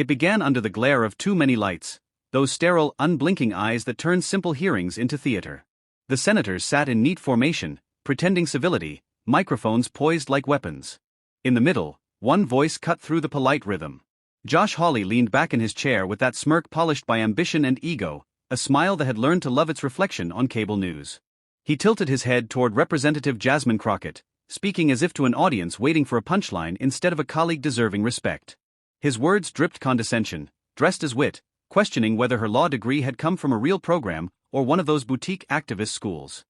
It began under the glare of too many lights, those sterile, unblinking eyes that turn simple hearings into theater. The senators sat in neat formation, pretending civility, microphones poised like weapons. In the middle, one voice cut through the polite rhythm. Josh Hawley leaned back in his chair with that smirk polished by ambition and ego, a smile that had learned to love its reflection on cable news. He tilted his head toward Representative Jasmine Crockett, speaking as if to an audience waiting for a punchline instead of a colleague deserving respect. His words dripped condescension, dressed as wit, questioning whether her law degree had come from a real program or one of those boutique activist schools.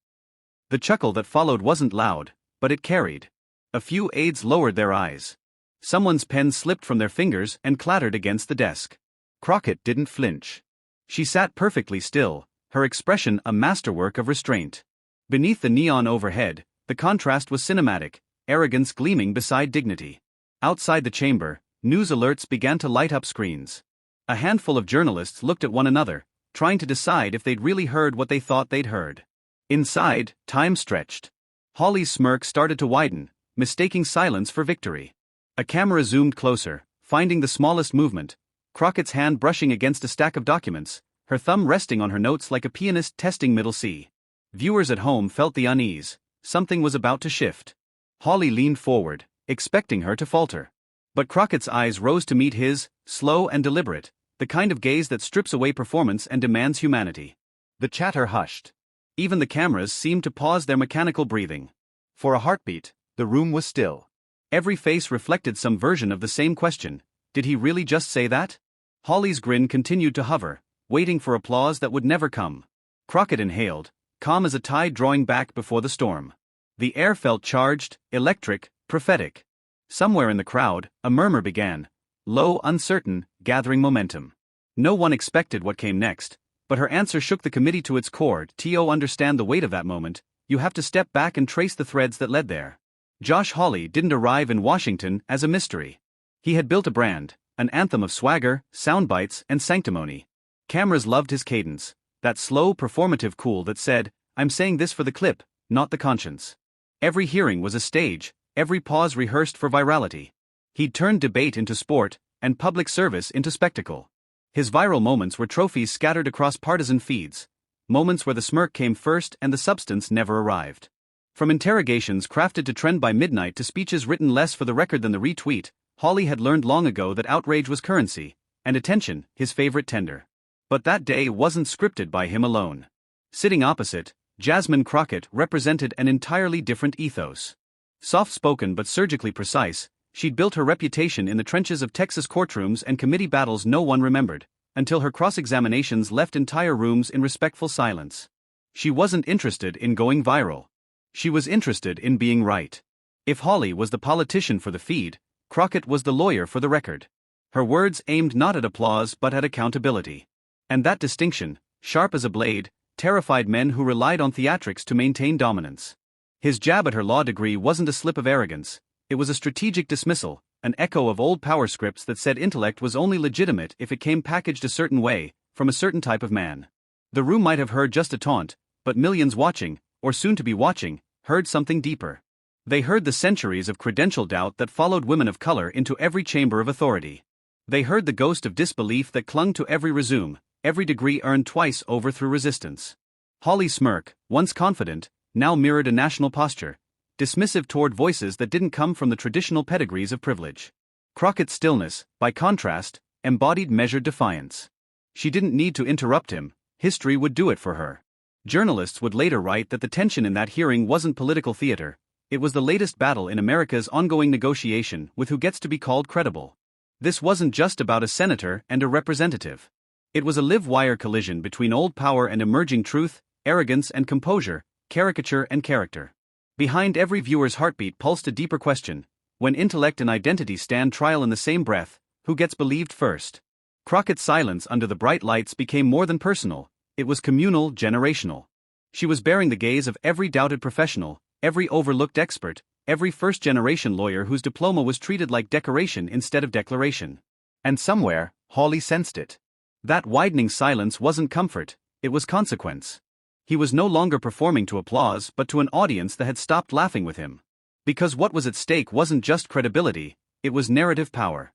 The chuckle that followed wasn't loud, but it carried. A few aides lowered their eyes. Someone's pen slipped from their fingers and clattered against the desk. Crockett didn't flinch. She sat perfectly still, her expression a masterwork of restraint. Beneath the neon overhead, the contrast was cinematic, arrogance gleaming beside dignity. Outside the chamber, news alerts began to light up screens. A handful of journalists looked at one another, trying to decide if they'd really heard what they thought they'd heard. Inside, time stretched. Hawley's smirk started to widen, mistaking silence for victory. A camera zoomed closer, finding the smallest movement, Crockett's hand brushing against a stack of documents, her thumb resting on her notes like a pianist testing middle C. Viewers at home felt the unease. Something was about to shift. Hawley leaned forward, expecting her to falter. But Crockett's eyes rose to meet his, slow and deliberate, the kind of gaze that strips away performance and demands humanity. The chatter hushed. Even the cameras seemed to pause their mechanical breathing. For a heartbeat, the room was still. Every face reflected some version of the same question. Did he really just say that? Hawley's grin continued to hover, waiting for applause that would never come. Crockett inhaled, calm as a tide drawing back before the storm. The air felt charged, electric, prophetic. Somewhere in the crowd, a murmur began, low, uncertain, gathering momentum. No one expected what came next, but her answer shook the committee to its core. To understand the weight of that moment, you have to step back and trace the threads that led there. Josh Hawley didn't arrive in Washington as a mystery. He had built a brand, an anthem of swagger, soundbites, and sanctimony. Cameras loved his cadence, that slow, performative cool that said, "I'm saying this for the clip, not the conscience." Every hearing was a stage, every pause rehearsed for virality. He'd turned debate into sport, and public service into spectacle. His viral moments were trophies scattered across partisan feeds, moments where the smirk came first and the substance never arrived. From interrogations crafted to trend by midnight to speeches written less for the record than the retweet, Hawley had learned long ago that outrage was currency, and attention, his favorite tender. But that day wasn't scripted by him alone. Sitting opposite, Jasmine Crockett represented an entirely different ethos. Soft-spoken but surgically precise, she'd built her reputation in the trenches of Texas courtrooms and committee battles no one remembered, until her cross-examinations left entire rooms in respectful silence. She wasn't interested in going viral. She was interested in being right. If Hawley was the politician for the feed, Crockett was the lawyer for the record. Her words aimed not at applause but at accountability. And that distinction, sharp as a blade, terrified men who relied on theatrics to maintain dominance. His jab at her law degree wasn't a slip of arrogance, it was a strategic dismissal, an echo of old power scripts that said intellect was only legitimate if it came packaged a certain way, from a certain type of man. The room might have heard just a taunt, but millions watching, or soon to be watching, heard something deeper. They heard the centuries of credential doubt that followed women of color into every chamber of authority. They heard the ghost of disbelief that clung to every resume, every degree earned twice over through resistance. Hawley's smirk, once confident, now mirrored a national posture, dismissive toward voices that didn't come from the traditional pedigrees of privilege. Crockett's stillness, by contrast, embodied measured defiance. She didn't need to interrupt him, history would do it for her. Journalists would later write that the tension in that hearing wasn't political theater, it was the latest battle in America's ongoing negotiation with who gets to be called credible. This wasn't just about a senator and a representative. It was a live-wire collision between old power and emerging truth, arrogance and composure, caricature and character. Behind every viewer's heartbeat pulsed a deeper question: when intellect and identity stand trial in the same breath, who gets believed first? Crockett's silence under the bright lights became more than personal, it was communal, generational. She was bearing the gaze of every doubted professional, every overlooked expert, every first-generation lawyer whose diploma was treated like decoration instead of declaration. And somewhere, Hawley sensed it. That widening silence wasn't comfort, it was consequence. He was no longer performing to applause but to an audience that had stopped laughing with him. Because what was at stake wasn't just credibility, it was narrative power.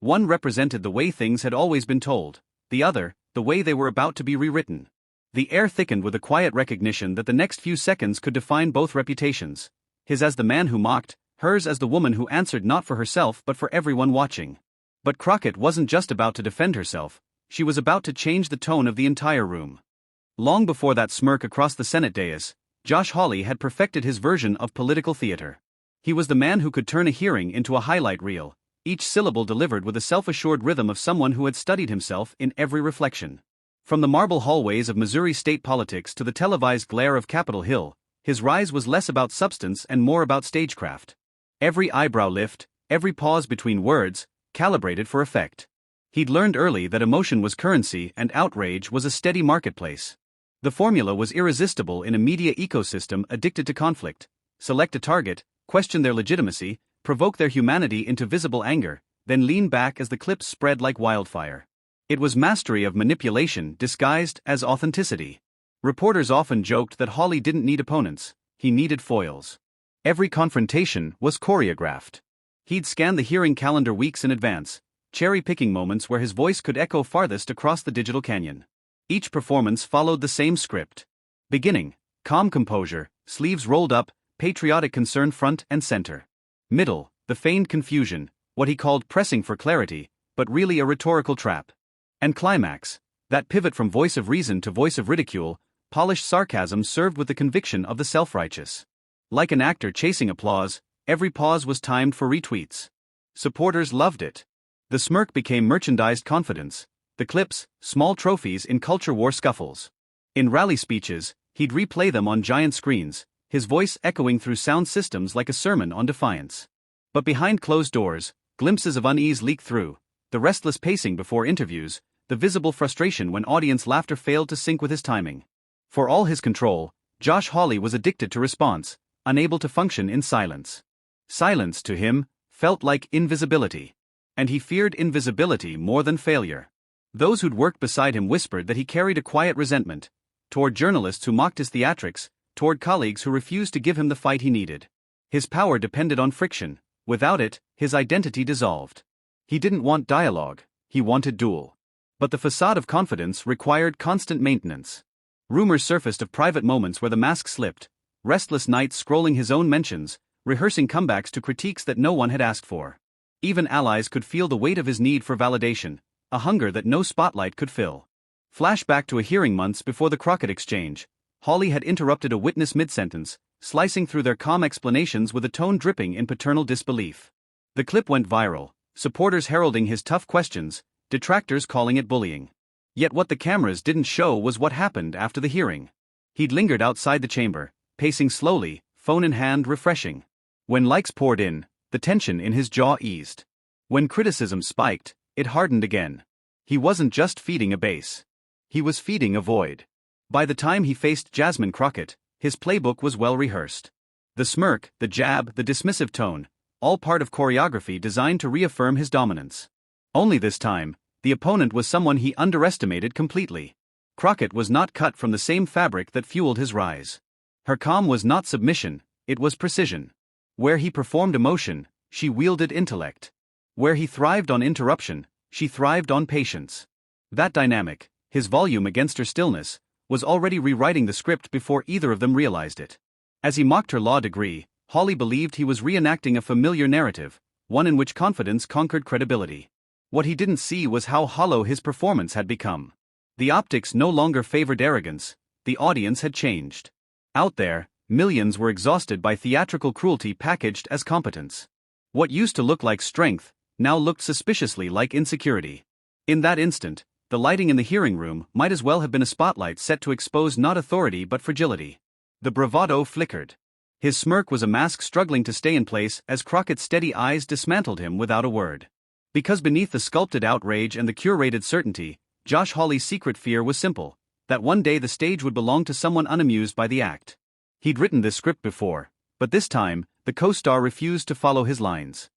One represented the way things had always been told, the other, the way they were about to be rewritten. The air thickened with a quiet recognition that the next few seconds could define both reputations. His as the man who mocked, hers as the woman who answered not for herself but for everyone watching. But Crockett wasn't just about to defend herself, she was about to change the tone of the entire room. Long before that smirk across the Senate dais, Josh Hawley had perfected his version of political theater. He was the man who could turn a hearing into a highlight reel, each syllable delivered with the self-assured rhythm of someone who had studied himself in every reflection. From the marble hallways of Missouri state politics to the televised glare of Capitol Hill, his rise was less about substance and more about stagecraft. Every eyebrow lift, every pause between words, calibrated for effect. He'd learned early that emotion was currency and outrage was a steady marketplace. The formula was irresistible in a media ecosystem addicted to conflict. Select a target, question their legitimacy, provoke their humanity into visible anger, then lean back as the clips spread like wildfire. It was mastery of manipulation disguised as authenticity. Reporters often joked that Hawley didn't need opponents, he needed foils. Every confrontation was choreographed. He'd scan the hearing calendar weeks in advance, cherry-picking moments where his voice could echo farthest across the digital canyon. Each performance followed the same script. Beginning, calm composure, sleeves rolled up, patriotic concern front and center. Middle, the feigned confusion, what he called pressing for clarity, but really a rhetorical trap. And climax, that pivot from voice of reason to voice of ridicule, polished sarcasm served with the conviction of the self-righteous. Like an actor chasing applause, every pause was timed for retweets. Supporters loved it. The smirk became merchandised confidence, the clips, small trophies in culture war scuffles. In rally speeches, he'd replay them on giant screens, his voice echoing through sound systems like a sermon on defiance. But behind closed doors, glimpses of unease leaked through, the restless pacing before interviews, the visible frustration when audience laughter failed to sync with his timing. For all his control, Josh Hawley was addicted to response, unable to function in silence. Silence, to him, felt like invisibility. And he feared invisibility more than failure. Those who'd worked beside him whispered that he carried a quiet resentment, toward journalists who mocked his theatrics, toward colleagues who refused to give him the fight he needed. His power depended on friction, without it, his identity dissolved. He didn't want dialogue, he wanted duel. But the facade of confidence required constant maintenance. Rumors surfaced of private moments where the mask slipped, restless nights scrolling his own mentions, rehearsing comebacks to critiques that no one had asked for. Even allies could feel the weight of his need for validation, a hunger that no spotlight could fill. Flashback to a hearing months before the Crockett exchange, Hawley had interrupted a witness mid-sentence, slicing through their calm explanations with a tone dripping in paternal disbelief. The clip went viral, supporters heralding his tough questions, detractors calling it bullying. Yet what the cameras didn't show was what happened after the hearing. He'd lingered outside the chamber, pacing slowly, phone in hand, refreshing. When likes poured in, the tension in his jaw eased. When criticism spiked, it hardened again. He wasn't just feeding a base. He was feeding a void. By the time he faced Jasmine Crockett, his playbook was well rehearsed. The smirk, the jab, the dismissive tone, all part of choreography designed to reaffirm his dominance. Only this time, the opponent was someone he underestimated completely. Crockett was not cut from the same fabric that fueled his rise. Her calm was not submission, it was precision. Where he performed emotion, she wielded intellect. Where he thrived on interruption, she thrived on patience. That dynamic, his volume against her stillness, was already rewriting the script before either of them realized it. As he mocked her law degree, Hawley believed he was reenacting a familiar narrative, one in which confidence conquered credibility. What he didn't see was how hollow his performance had become. The optics no longer favored arrogance, the audience had changed. Out there, millions were exhausted by theatrical cruelty packaged as competence. What used to look like strength, now looked suspiciously like insecurity. In that instant, the lighting in the hearing room might as well have been a spotlight set to expose not authority but fragility. The bravado flickered. His smirk was a mask struggling to stay in place as Crockett's steady eyes dismantled him without a word. Because beneath the sculpted outrage and the curated certainty, Josh Hawley's secret fear was simple, that one day the stage would belong to someone unamused by the act. He'd written this script before, but this time, the co-star refused to follow his lines.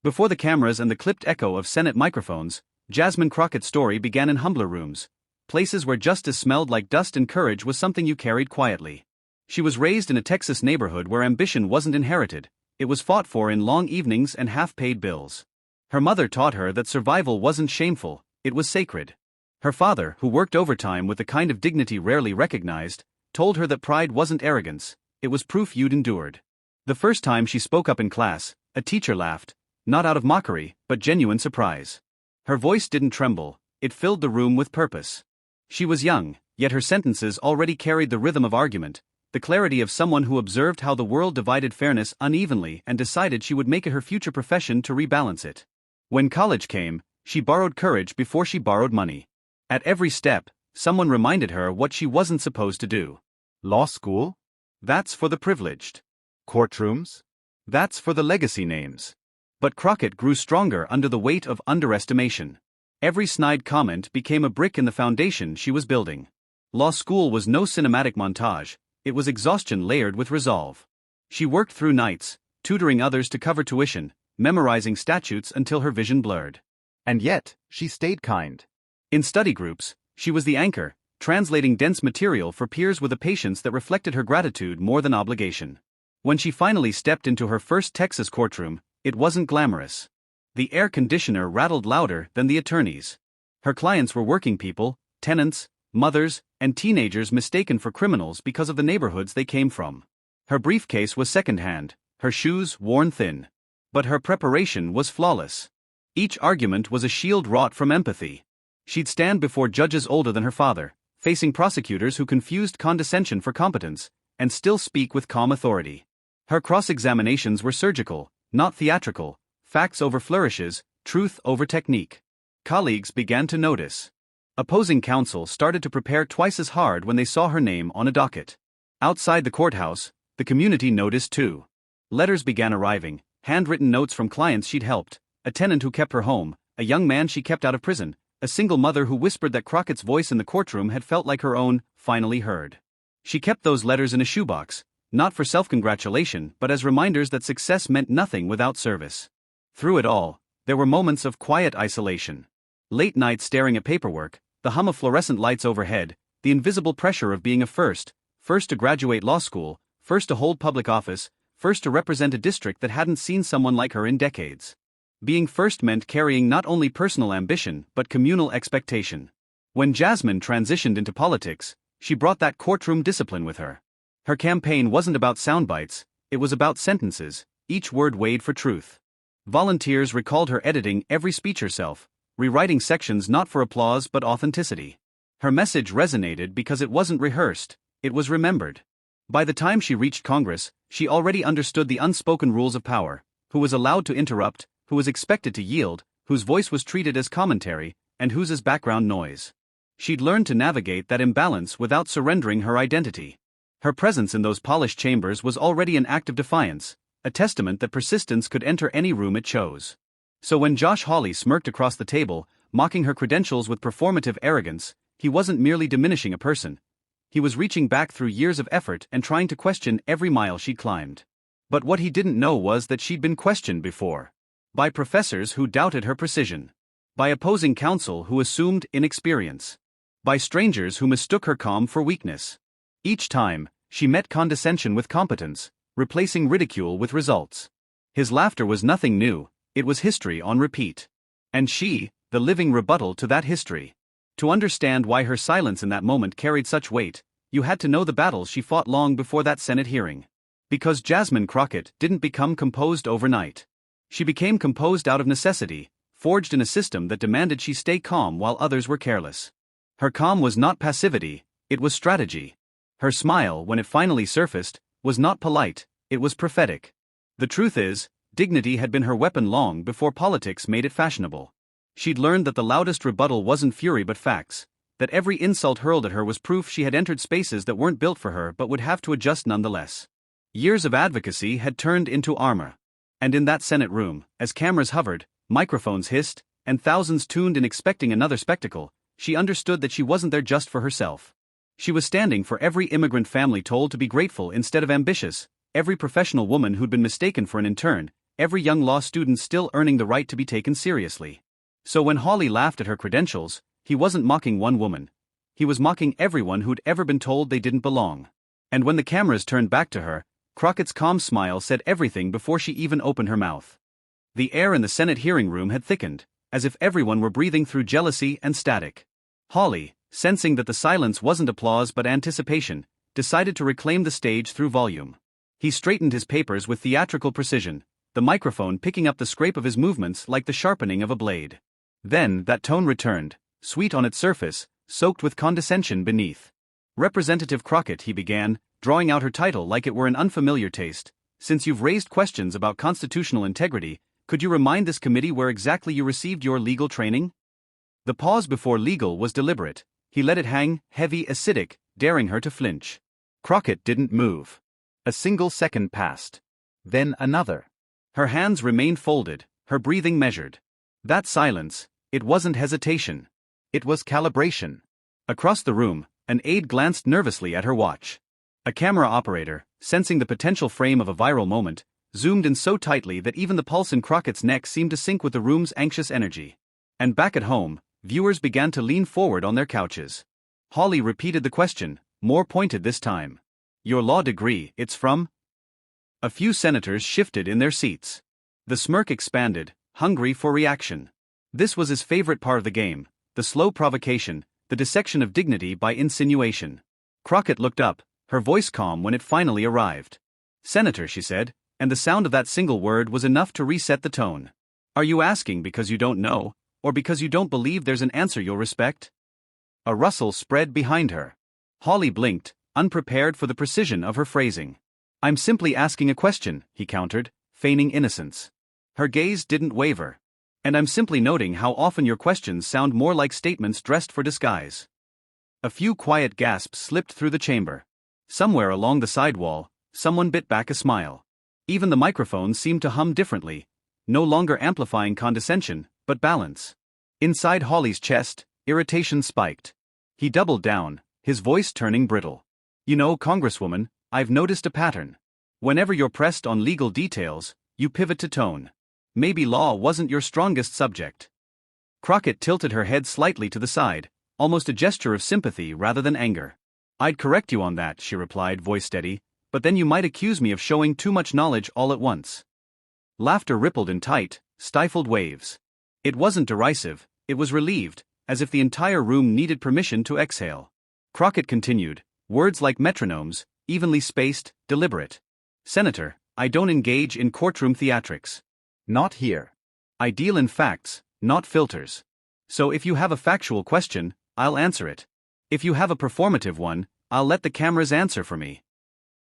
Before the cameras and the clipped echo of Senate microphones, Jasmine Crockett's story began in humbler rooms, places where justice smelled like dust and courage was something you carried quietly. She was raised in a Texas neighborhood where ambition wasn't inherited, it was fought for in long evenings and half-paid bills. Her mother taught her that survival wasn't shameful, it was sacred. Her father, who worked overtime with the kind of dignity rarely recognized, told her that pride wasn't arrogance, it was proof you'd endured. The first time she spoke up in class, a teacher laughed, not out of mockery, but genuine surprise. Her voice didn't tremble, it filled the room with purpose. She was young, yet her sentences already carried the rhythm of argument, the clarity of someone who observed how the world divided fairness unevenly and decided she would make it her future profession to rebalance it. When college came, she borrowed courage before she borrowed money. At every step, someone reminded her what she wasn't supposed to do. Law school? That's for the privileged. Courtrooms? That's for the legacy names. But Crockett grew stronger under the weight of underestimation. Every snide comment became a brick in the foundation she was building. Law school was no cinematic montage, it was exhaustion layered with resolve. She worked through nights, tutoring others to cover tuition, memorizing statutes until her vision blurred. And yet, she stayed kind. In study groups, she was the anchor, translating dense material for peers with a patience that reflected her gratitude more than obligation. When she finally stepped into her first Texas courtroom, it wasn't glamorous. The air conditioner rattled louder than the attorneys. Her clients were working people, tenants, mothers, and teenagers mistaken for criminals because of the neighborhoods they came from. Her briefcase was secondhand, her shoes worn thin. But her preparation was flawless. Each argument was a shield wrought from empathy. She'd stand before judges older than her father, facing prosecutors who confused condescension for competence, and still speak with calm authority. Her cross-examinations were surgical, not theatrical, facts over flourishes, truth over technique. Colleagues began to notice. Opposing counsel started to prepare twice as hard when they saw her name on a docket. Outside the courthouse, the community noticed too. Letters began arriving, handwritten notes from clients she'd helped, a tenant who kept her home, a young man she kept out of prison, a single mother who whispered that Crockett's voice in the courtroom had felt like her own, finally heard. She kept those letters in a shoebox, not for self-congratulation but as reminders that success meant nothing without service. Through it all, there were moments of quiet isolation. Late nights staring at paperwork, the hum of fluorescent lights overhead, the invisible pressure of being a first to graduate law school, first to hold public office, first to represent a district that hadn't seen someone like her in decades. Being first meant carrying not only personal ambition but communal expectation. When Jasmine transitioned into politics, she brought that courtroom discipline with her. Her campaign wasn't about sound bites, it was about sentences, each word weighed for truth. Volunteers recalled her editing every speech herself, rewriting sections not for applause but authenticity. Her message resonated because it wasn't rehearsed, it was remembered. By the time she reached Congress, she already understood the unspoken rules of power: who was allowed to interrupt, who was expected to yield, whose voice was treated as commentary, and whose as background noise. She'd learned to navigate that imbalance without surrendering her identity. Her presence in those polished chambers was already an act of defiance, a testament that persistence could enter any room it chose. So when Josh Hawley smirked across the table, mocking her credentials with performative arrogance, he wasn't merely diminishing a person. He was reaching back through years of effort and trying to question every mile she'd climbed. But what he didn't know was that she'd been questioned before. By professors who doubted her precision. By opposing counsel who assumed inexperience. By strangers who mistook her calm for weakness. Each time, she met condescension with competence, replacing ridicule with results. His laughter was nothing new, it was history on repeat. And she, the living rebuttal to that history. To understand why her silence in that moment carried such weight, you had to know the battles she fought long before that Senate hearing. Because Jasmine Crockett didn't become composed overnight. She became composed out of necessity, forged in a system that demanded she stay calm while others were careless. Her calm was not passivity, it was strategy. Her smile, when it finally surfaced, was not polite, it was prophetic. The truth is, dignity had been her weapon long before politics made it fashionable. She'd learned that the loudest rebuttal wasn't fury but facts, that every insult hurled at her was proof she had entered spaces that weren't built for her but would have to adjust nonetheless. Years of advocacy had turned into armor. And in that Senate room, as cameras hovered, microphones hissed, and thousands tuned in expecting another spectacle, she understood that she wasn't there just for herself. She was standing for every immigrant family told to be grateful instead of ambitious, every professional woman who'd been mistaken for an intern, every young law student still earning the right to be taken seriously. So when Hawley laughed at her credentials, he wasn't mocking one woman. He was mocking everyone who'd ever been told they didn't belong. And when the cameras turned back to her, Crockett's calm smile said everything before she even opened her mouth. The air in the Senate hearing room had thickened, as if everyone were breathing through jealousy and static. Hawley, sensing that the silence wasn't applause but anticipation, decided to reclaim the stage through volume. He straightened his papers with theatrical precision, the microphone picking up the scrape of his movements like the sharpening of a blade. Then, that tone returned, sweet on its surface, soaked with condescension beneath. Representative Crockett, he began, drawing out her title like it were an unfamiliar taste. Since you've raised questions about constitutional integrity, could you remind this committee where exactly you received your legal training? The pause before legal was deliberate. He let it hang, heavy, acidic, daring her to flinch. Crockett didn't move. A single second passed. Then another. Her hands remained folded, her breathing measured. That silence, it wasn't hesitation. It was calibration. Across the room, an aide glanced nervously at her watch. A camera operator, sensing the potential frame of a viral moment, zoomed in so tightly that even the pulse in Crockett's neck seemed to sync with the room's anxious energy. And back at home, viewers began to lean forward on their couches. Hawley repeated the question, more pointed this time. Your law degree, it's from? A few senators shifted in their seats. The smirk expanded, hungry for reaction. This was his favorite part of the game, the slow provocation, the dissection of dignity by insinuation. Crockett looked up, her voice calm when it finally arrived. Senator, she said, and the sound of that single word was enough to reset the tone. Are you asking because you don't know, or because you don't believe there's an answer you'll respect? A rustle spread behind her. Hawley blinked, unprepared for the precision of her phrasing. I'm simply asking a question, he countered, feigning innocence. Her gaze didn't waver. And I'm simply noting how often your questions sound more like statements dressed for disguise. A few quiet gasps slipped through the chamber. Somewhere along the side wall, someone bit back a smile. Even the microphones seemed to hum differently, no longer amplifying condescension, but balance. Inside Hawley's chest, irritation spiked. He doubled down, his voice turning brittle. You know, Congresswoman, I've noticed a pattern. Whenever you're pressed on legal details, you pivot to tone. Maybe law wasn't your strongest subject. Crockett tilted her head slightly to the side, almost a gesture of sympathy rather than anger. I'd correct you on that, she replied, voice steady, but then you might accuse me of showing too much knowledge all at once. Laughter rippled in tight, stifled waves. It wasn't derisive, it was relieved, as if the entire room needed permission to exhale. Crockett continued, words like metronomes, evenly spaced, deliberate. Senator, I don't engage in courtroom theatrics. Not here. I deal in facts, not filters. So if you have a factual question, I'll answer it. If you have a performative one, I'll let the cameras answer for me.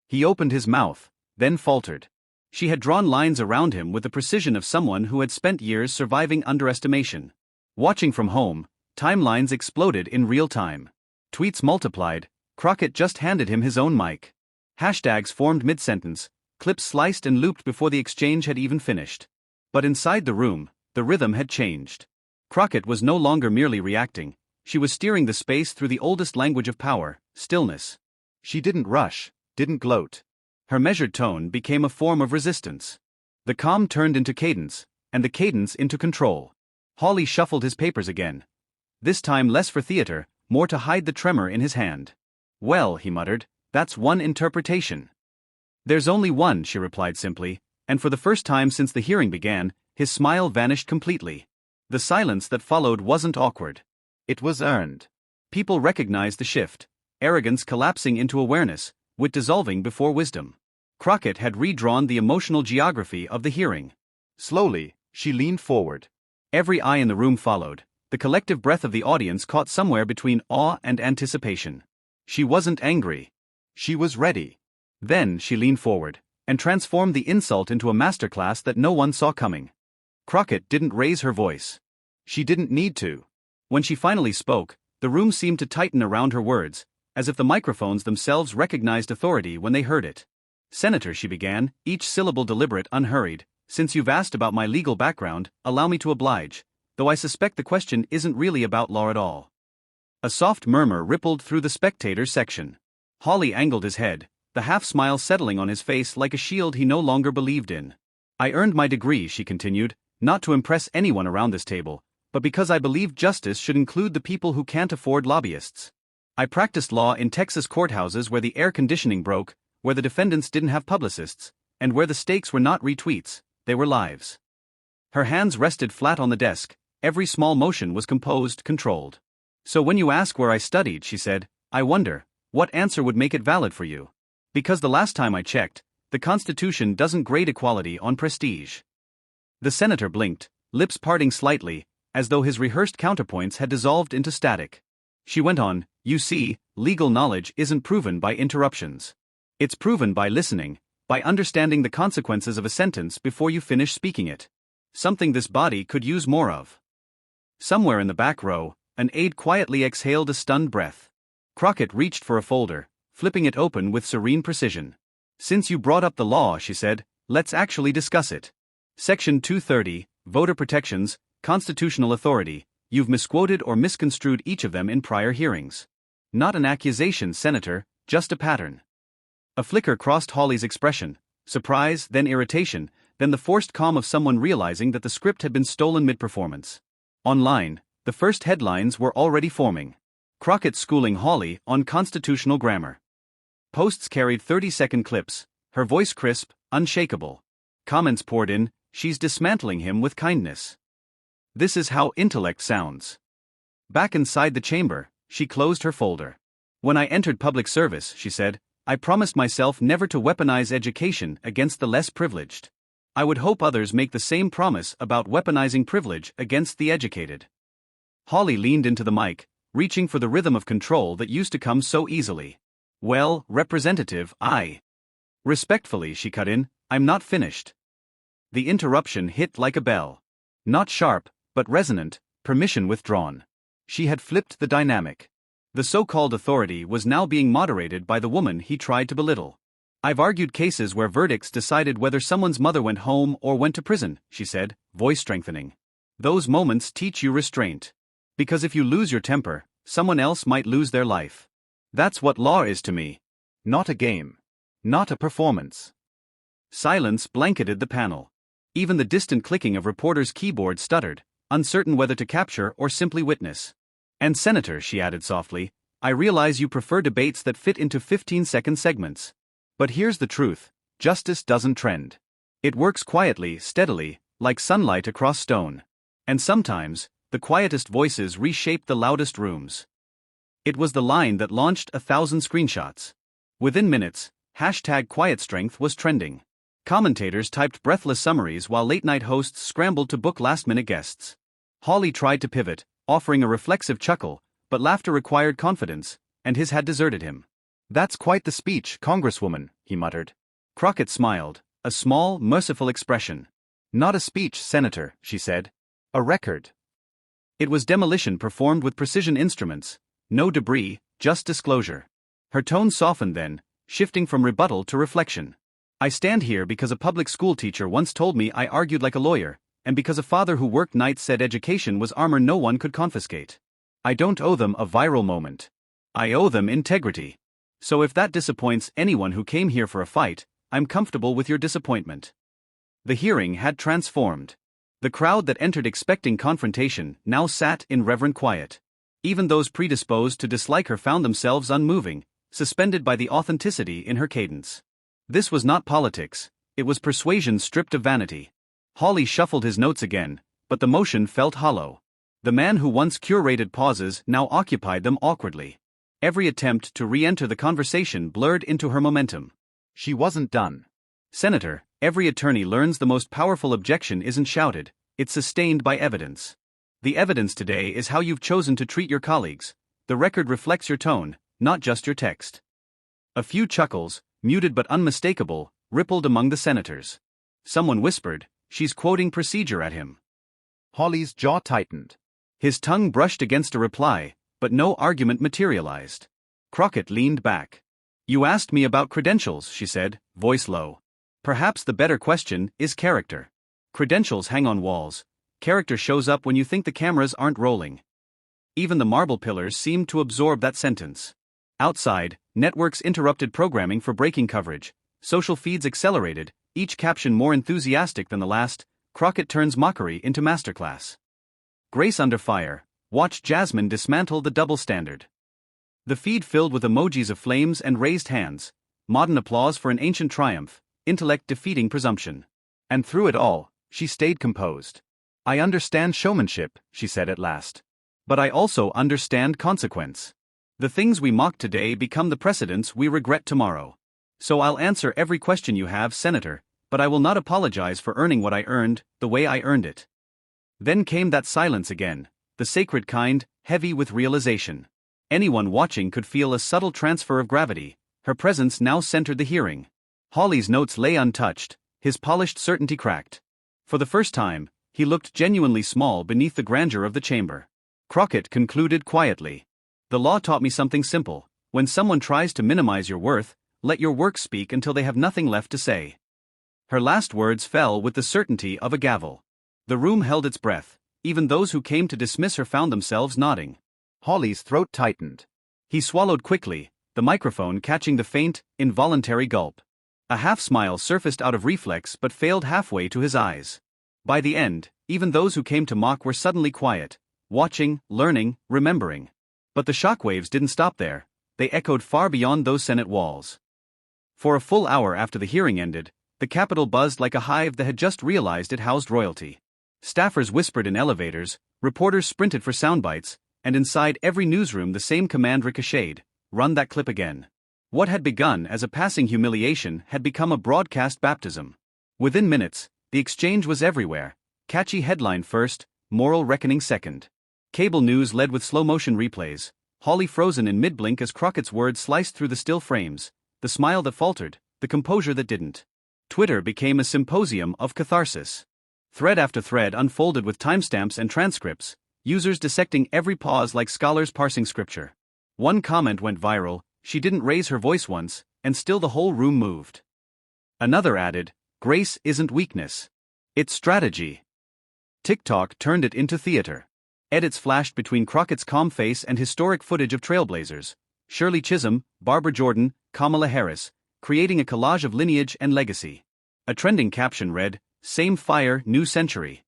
He opened his mouth, then faltered. She had drawn lines around him with the precision of someone who had spent years surviving underestimation. Watching from home, timelines exploded in real time. Tweets multiplied. Crockett just handed him his own mic. Hashtags formed mid-sentence, clips sliced and looped before the exchange had even finished. But inside the room, the rhythm had changed. Crockett was no longer merely reacting, she was steering the space through the oldest language of power, stillness. She didn't rush, didn't gloat. Her measured tone became a form of resistance. The calm turned into cadence, and the cadence into control. Hawley shuffled his papers again. This time less for theater, more to hide the tremor in his hand. Well, he muttered, that's one interpretation. There's only one, she replied simply, and for the first time since the hearing began, his smile vanished completely. The silence that followed wasn't awkward. It was earned. People recognized the shift, arrogance collapsing into awareness, wit dissolving before wisdom. Crockett had redrawn the emotional geography of the hearing. Slowly, she leaned forward. Every eye in the room followed, the collective breath of the audience caught somewhere between awe and anticipation. She wasn't angry. She was ready. Then she leaned forward, and transformed the insult into a masterclass that no one saw coming. Crockett didn't raise her voice. She didn't need to. When she finally spoke, the room seemed to tighten around her words, as if the microphones themselves recognized authority when they heard it. Senator, she began, each syllable deliberate, unhurried, since you've asked about my legal background, allow me to oblige, though I suspect the question isn't really about law at all. A soft murmur rippled through the spectators section. Hawley angled his head, the half-smile settling on his face like a shield he no longer believed in. I earned my degree, she continued, not to impress anyone around this table, but because I believe justice should include the people who can't afford lobbyists. I practiced law in Texas courthouses where the air conditioning broke, where the defendants didn't have publicists, and where the stakes were not retweets, they were lives. Her hands rested flat on the desk, every small motion was composed, controlled. So when you ask where I studied, she said, I wonder, what answer would make it valid for you? Because the last time I checked, the Constitution doesn't grade equality on prestige. The senator blinked, lips parting slightly, as though his rehearsed counterpoints had dissolved into static. She went on, you see, legal knowledge isn't proven by interruptions. It's proven by listening, by understanding the consequences of a sentence before you finish speaking it. Something this body could use more of. Somewhere in the back row, an aide quietly exhaled a stunned breath. Crockett reached for a folder, flipping it open with serene precision. Since you brought up the law, she said, let's actually discuss it. Section 230, Voter Protections, Constitutional Authority. You've misquoted or misconstrued each of them in prior hearings. Not an accusation, Senator, just a pattern. A flicker crossed Hawley's expression, surprise, then irritation, then the forced calm of someone realizing that the script had been stolen mid-performance. Online, the first headlines were already forming. Crockett schooling Hawley on constitutional grammar. Posts carried 30-second clips, her voice crisp, unshakable. Comments poured in, she's dismantling him with kindness. This is how intellect sounds. Back inside the chamber, she closed her folder. When I entered public service, she said, I promised myself never to weaponize education against the less privileged. I would hope others make the same promise about weaponizing privilege against the educated. Hawley leaned into the mic, reaching for the rhythm of control that used to come so easily. Well, Representative, Respectfully, she cut in, I'm not finished. The interruption hit like a bell. Not sharp, but resonant, permission withdrawn. She had flipped the dynamic. The so-called authority was now being moderated by the woman he tried to belittle. I've argued cases where verdicts decided whether someone's mother went home or went to prison, she said, voice strengthening. Those moments teach you restraint. Because if you lose your temper, someone else might lose their life. That's what law is to me. Not a game. Not a performance. Silence blanketed the panel. Even the distant clicking of reporters' keyboards stuttered, uncertain whether to capture or simply witness. And Senator, she added softly, I realize you prefer debates that fit into 15-second segments. But here's the truth, justice doesn't trend. It works quietly, steadily, like sunlight across stone. And sometimes, the quietest voices reshape the loudest rooms. It was the line that launched 1,000 screenshots. Within minutes, #QuietStrength was trending. Commentators typed breathless summaries while late-night hosts scrambled to book last-minute guests. Hawley tried to pivot, offering a reflexive chuckle, but laughter required confidence, and his had deserted him. That's quite the speech, Congresswoman, he muttered. Crockett smiled, a small, merciful expression. Not a speech, Senator, she said. A record. It was demolition performed with precision instruments, no debris, just disclosure. Her tone softened then, shifting from rebuttal to reflection. I stand here because a public school teacher once told me I argued like a lawyer, and because a father who worked nights said education was armor no one could confiscate. I don't owe them a viral moment. I owe them integrity. So if that disappoints anyone who came here for a fight, I'm comfortable with your disappointment. The hearing had transformed. The crowd that entered expecting confrontation now sat in reverent quiet. Even those predisposed to dislike her found themselves unmoving, suspended by the authenticity in her cadence. This was not politics, it was persuasion stripped of vanity. Hawley shuffled his notes again, but the motion felt hollow. The man who once curated pauses now occupied them awkwardly. Every attempt to re-enter the conversation blurred into her momentum. She wasn't done. Senator, every attorney learns the most powerful objection isn't shouted, it's sustained by evidence. The evidence today is how you've chosen to treat your colleagues. The record reflects your tone, not just your text. A few chuckles, muted but unmistakable, rippled among the senators. Someone whispered, she's quoting procedure at him. Hawley's jaw tightened. His tongue brushed against a reply, but no argument materialized. Crockett leaned back. You asked me about credentials, she said, voice low. Perhaps the better question is character. Credentials hang on walls. Character shows up when you think the cameras aren't rolling. Even the marble pillars seemed to absorb that sentence. Outside, networks interrupted programming for breaking coverage. Social feeds accelerated, each caption more enthusiastic than the last. Crockett turns mockery into masterclass. Grace under fire. Watch Jasmine dismantle the double standard. The feed filled with emojis of flames and raised hands. Modern applause for an ancient triumph, intellect defeating presumption. And through it all, she stayed composed. I understand showmanship, she said at last. But I also understand consequence. The things we mock today become the precedents we regret tomorrow. So I'll answer every question you have, Senator, but I will not apologize for earning what I earned, the way I earned it. Then came that silence again, the sacred kind, heavy with realization. Anyone watching could feel a subtle transfer of gravity. Her presence now centered the hearing. Hawley's notes lay untouched, his polished certainty cracked. For the first time, he looked genuinely small beneath the grandeur of the chamber. Crockett concluded quietly. The law taught me something simple. When someone tries to minimize your worth, let your work speak until they have nothing left to say. Her last words fell with the certainty of a gavel. The room held its breath. Even those who came to dismiss her found themselves nodding. Hawley's throat tightened. He swallowed quickly, the microphone catching the faint, involuntary gulp. A half-smile surfaced out of reflex but failed halfway to his eyes. By the end, even those who came to mock were suddenly quiet, watching, learning, remembering. But the shockwaves didn't stop there. They echoed far beyond those Senate walls. For a full hour after the hearing ended, the Capitol buzzed like a hive that had just realized it housed royalty. Staffers whispered in elevators, reporters sprinted for soundbites, and inside every newsroom the same command ricocheted: run that clip again. What had begun as a passing humiliation had become a broadcast baptism. Within minutes, the exchange was everywhere. Catchy headline first, moral reckoning second. Cable news led with slow-motion replays, Hawley frozen in mid-blink as Crockett's words sliced through the still frames, the smile that faltered, the composure that didn't. Twitter became a symposium of catharsis. Thread after thread unfolded with timestamps and transcripts, users dissecting every pause like scholars parsing scripture. One comment went viral: she didn't raise her voice once, and still the whole room moved. Another added, grace isn't weakness. It's strategy. TikTok turned it into theater. Edits flashed between Crockett's calm face and historic footage of trailblazers: Shirley Chisholm, Barbara Jordan, Kamala Harris, creating a collage of lineage and legacy. A trending caption read, "Same fire, new century."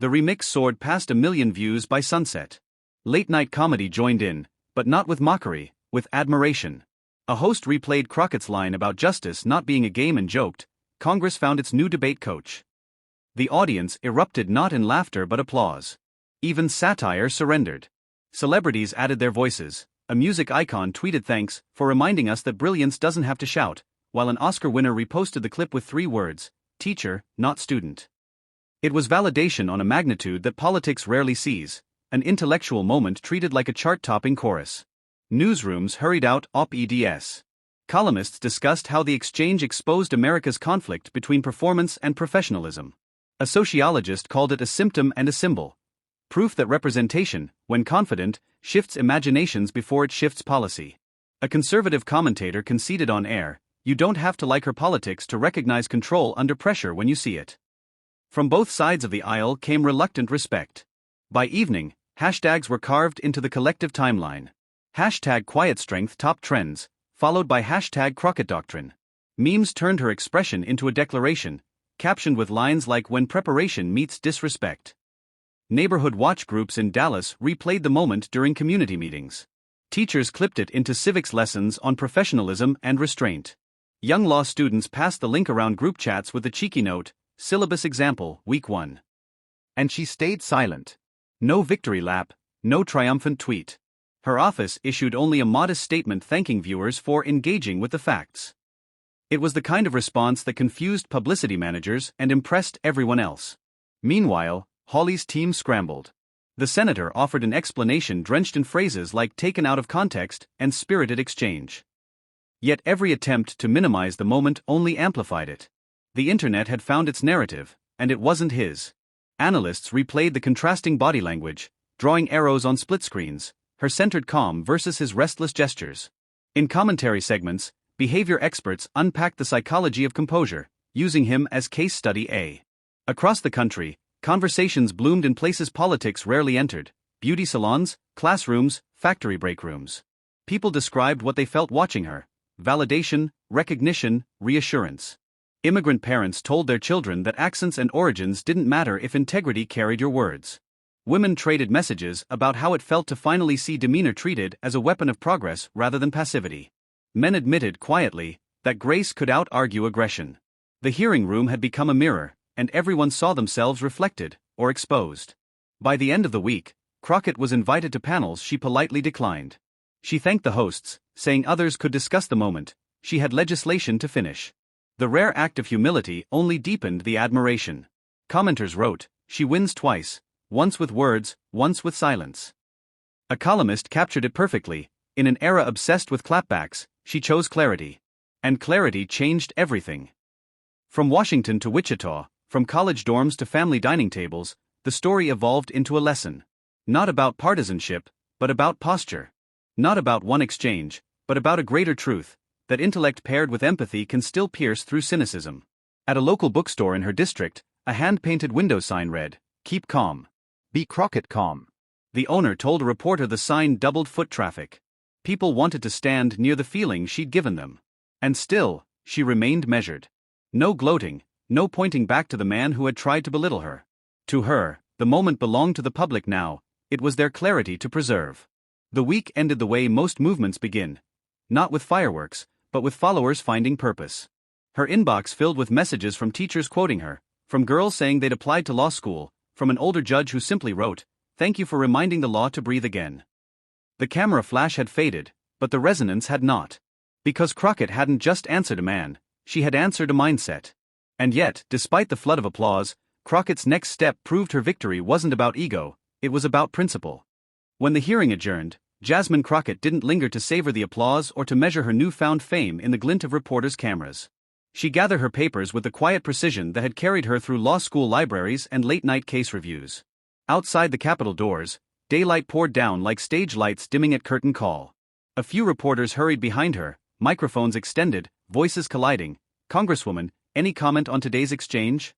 The remix soared past 1 million views by sunset. Late-night comedy joined in, but not with mockery, with admiration. A host replayed Crockett's line about justice not being a game and joked, "Congress found its new debate coach." The audience erupted not in laughter but applause. Even satire surrendered. Celebrities added their voices. A music icon tweeted thanks for reminding us that brilliance doesn't have to shout, while an Oscar winner reposted the clip with 3 words, "Teacher, not student." It was validation on a magnitude that politics rarely sees, an intellectual moment treated like a chart-topping chorus. Newsrooms hurried out op-eds. Columnists discussed how the exchange exposed America's conflict between performance and professionalism. A sociologist called it a symptom and a symbol. Proof that representation, when confident, shifts imaginations before it shifts policy. A conservative commentator conceded on air, "You don't have to like her politics to recognize control under pressure when you see it." From both sides of the aisle came reluctant respect. By evening, hashtags were carved into the collective timeline. Hashtag Quiet Strength topped trends, followed by hashtag Crockett Doctrine. Memes turned her expression into a declaration, captioned with lines like "when preparation meets disrespect." Neighborhood watch groups in Dallas replayed the moment during community meetings. Teachers clipped it into civics lessons on professionalism and restraint. Young law students passed the link around group chats with the cheeky note, "Syllabus example, week 1." And she stayed silent. No victory lap, no triumphant tweet. Her office issued only a modest statement thanking viewers for engaging with the facts. It was the kind of response that confused publicity managers and impressed everyone else. Meanwhile, Hawley's team scrambled. The senator offered an explanation drenched in phrases like "taken out of context" and "spirited exchange." Yet every attempt to minimize the moment only amplified it. The internet had found its narrative, and it wasn't his. Analysts replayed the contrasting body language, drawing arrows on split screens, her centered calm versus his restless gestures. In commentary segments, behavior experts unpacked the psychology of composure, using him as case study A. Across the country, conversations bloomed in places politics rarely entered: beauty salons, classrooms, factory break rooms. People described what they felt watching her: validation, recognition, reassurance. Immigrant parents told their children that accents and origins didn't matter if integrity carried your words. Women traded messages about how it felt to finally see demeanor treated as a weapon of progress rather than passivity. Men admitted quietly that grace could out-argue aggression. The hearing room had become a mirror, and everyone saw themselves reflected, or exposed. By the end of the week, Crockett was invited to panels she politely declined. She thanked the hosts, saying others could discuss the moment. She had legislation to finish. The rare act of humility only deepened the admiration. Commenters wrote, "She wins twice, once with words, once with silence." A columnist captured it perfectly. In an era obsessed with clapbacks, she chose clarity. And clarity changed everything. From Washington to Wichita, from college dorms to family dining tables, the story evolved into a lesson. Not about partisanship, but about posture. Not about one exchange, but about a greater truth, that intellect paired with empathy can still pierce through cynicism. At a local bookstore in her district, a hand-painted window sign read, "Keep calm. Be Crockett calm." The owner told a reporter the sign doubled foot traffic. People wanted to stand near the feeling she'd given them. And still, she remained measured. No gloating, no pointing back to the man who had tried to belittle her. To her, the moment belonged to the public now. It was their clarity to preserve. The week ended the way most movements begin. Not with fireworks, but with followers finding purpose. Her inbox filled with messages from teachers quoting her, from girls saying they'd applied to law school, from an older judge who simply wrote, "Thank you for reminding the law to breathe again." The camera flash had faded, but the resonance had not. Because Crockett hadn't just answered a man, she had answered a mindset. And yet, despite the flood of applause, Crockett's next step proved her victory wasn't about ego, it was about principle. When the hearing adjourned, Jasmine Crockett didn't linger to savor the applause or to measure her newfound fame in the glint of reporters' cameras. She gathered her papers with the quiet precision that had carried her through law school libraries and late-night case reviews. Outside the Capitol doors, daylight poured down like stage lights dimming at curtain call. A few reporters hurried behind her, microphones extended, voices colliding. "Congresswoman, any comment on today's exchange?"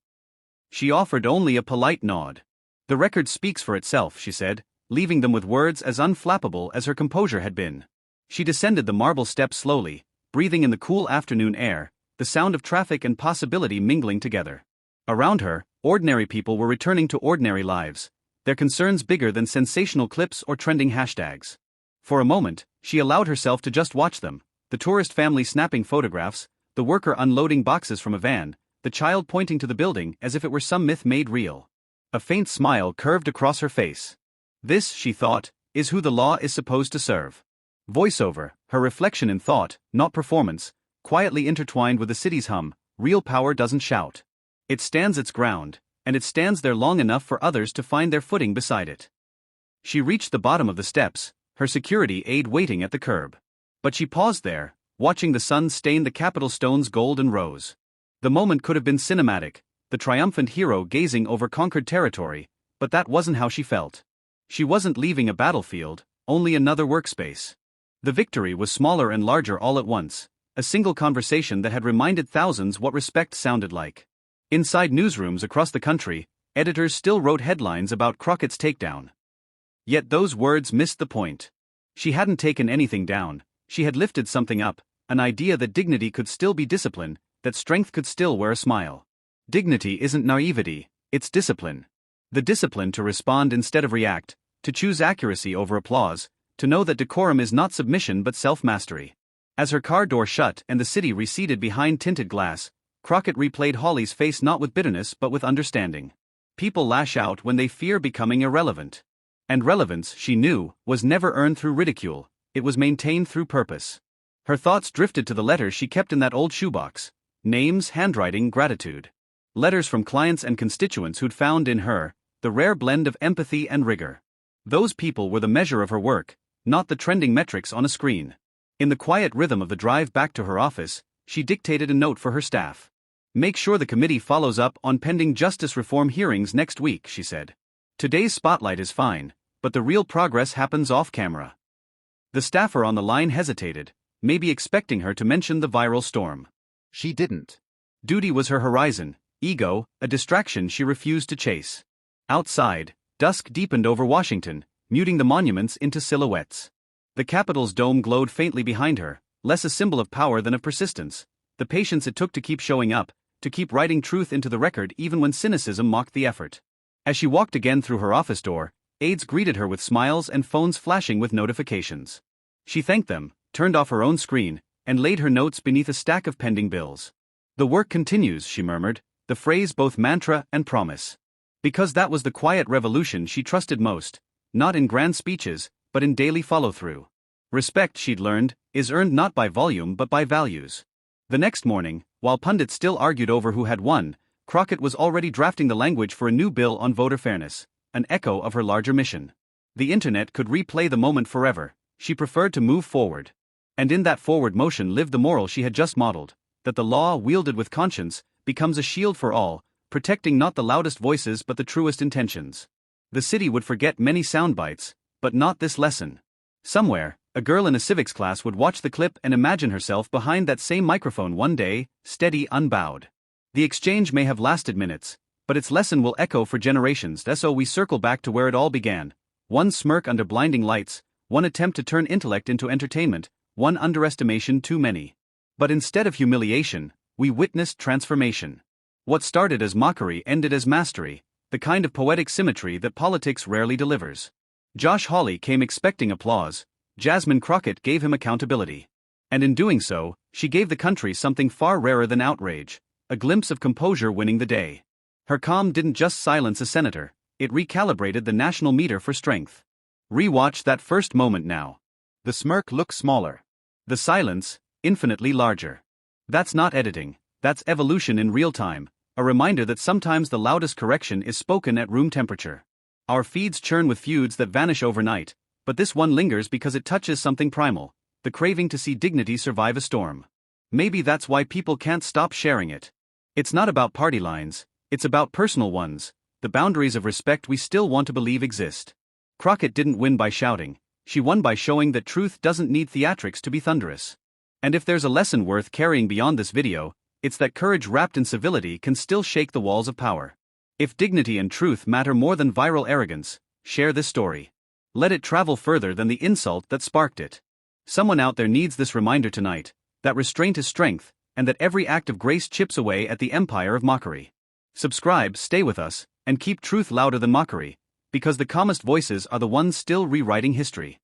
She offered only a polite nod. "The record speaks for itself," she said, leaving them with words as unflappable as her composure had been. She descended the marble steps slowly, breathing in the cool afternoon air, the sound of traffic and possibility mingling together. Around her, ordinary people were returning to ordinary lives, their concerns bigger than sensational clips or trending hashtags. For a moment, she allowed herself to just watch them, the tourist family snapping photographs, the worker unloading boxes from a van, the child pointing to the building as if it were some myth made real. A faint smile curved across her face. This, she thought, is who the law is supposed to serve. Voiceover, her reflection in thought, not performance, quietly intertwined with the city's hum. Real power doesn't shout. It stands its ground, and it stands there long enough for others to find their footing beside it. She reached the bottom of the steps, her security aide waiting at the curb. But she paused there, watching the sun stain the Capitol stones gold and rose. The moment could have been cinematic, the triumphant hero gazing over conquered territory, but that wasn't how she felt. She wasn't leaving a battlefield, only another workspace. The victory was smaller and larger all at once, a single conversation that had reminded thousands what respect sounded like. Inside newsrooms across the country, editors still wrote headlines about Crockett's takedown. Yet those words missed the point. She hadn't taken anything down, she had lifted something up, an idea that dignity could still be discipline, that strength could still wear a smile. Dignity isn't naivety, it's discipline. The discipline to respond instead of react, to choose accuracy over applause, to know that decorum is not submission but self-mastery. As her car door shut and the city receded behind tinted glass, Crockett replayed Hawley's face not with bitterness but with understanding. People lash out when they fear becoming irrelevant. And relevance, she knew, was never earned through ridicule, it was maintained through purpose. Her thoughts drifted to the letters she kept in that old shoebox. Names, handwriting, gratitude. Letters from clients and constituents who'd found in her the rare blend of empathy and rigor. Those people were the measure of her work, not the trending metrics on a screen. In the quiet rhythm of the drive back to her office, she dictated a note for her staff. "Make sure the committee follows up on pending justice reform hearings next week," she said. "Today's spotlight is fine, but the real progress happens off camera." The staffer on the line hesitated, maybe expecting her to mention the viral storm. She didn't. Duty was her horizon, ego, a distraction she refused to chase. Outside, dusk deepened over Washington, muting the monuments into silhouettes. The Capitol's dome glowed faintly behind her, less a symbol of power than of persistence, the patience it took to keep showing up, to keep writing truth into the record even when cynicism mocked the effort. As she walked again through her office door, aides greeted her with smiles and phones flashing with notifications. She thanked them, turned off her own screen, and laid her notes beneath a stack of pending bills. "The work continues," she murmured, the phrase both mantra and promise. Because that was the quiet revolution she trusted most, not in grand speeches, but in daily follow-through. Respect, she'd learned, is earned not by volume but by values. The next morning, while pundits still argued over who had won, Crockett was already drafting the language for a new bill on voter fairness, an echo of her larger mission. The internet could replay the moment forever. She preferred to move forward. And in that forward motion lived the moral she had just modeled, that the law, wielded with conscience, becomes a shield for all, protecting not the loudest voices but the truest intentions. The city would forget many sound bites, but not this lesson. Somewhere, a girl in a civics class would watch the clip and imagine herself behind that same microphone one day, steady, unbowed. The exchange may have lasted minutes, but its lesson will echo for generations. So we circle back to where it all began. One smirk under blinding lights, one attempt to turn intellect into entertainment, one underestimation too many. But instead of humiliation, we witnessed transformation. What started as mockery ended as mastery, the kind of poetic symmetry that politics rarely delivers. Josh Hawley came expecting applause. Jasmine Crockett gave him accountability. And in doing so, she gave the country something far rarer than outrage, a glimpse of composure winning the day. Her calm didn't just silence a senator, it recalibrated the national meter for strength. Rewatch that first moment now. The smirk looks smaller. The silence, infinitely larger. That's not editing, that's evolution in real time, a reminder that sometimes the loudest correction is spoken at room temperature. Our feeds churn with feuds that vanish overnight, but this one lingers because it touches something primal, the craving to see dignity survive a storm. Maybe that's why people can't stop sharing it. It's not about party lines, it's about personal ones, the boundaries of respect we still want to believe exist. Crockett didn't win by shouting, she won by showing that truth doesn't need theatrics to be thunderous. And if there's a lesson worth carrying beyond this video, it's that courage wrapped in civility can still shake the walls of power. If dignity and truth matter more than viral arrogance, share this story. Let it travel further than the insult that sparked it. Someone out there needs this reminder tonight, that restraint is strength, and that every act of grace chips away at the empire of mockery. Subscribe, stay with us, and keep truth louder than mockery, because the calmest voices are the ones still rewriting history.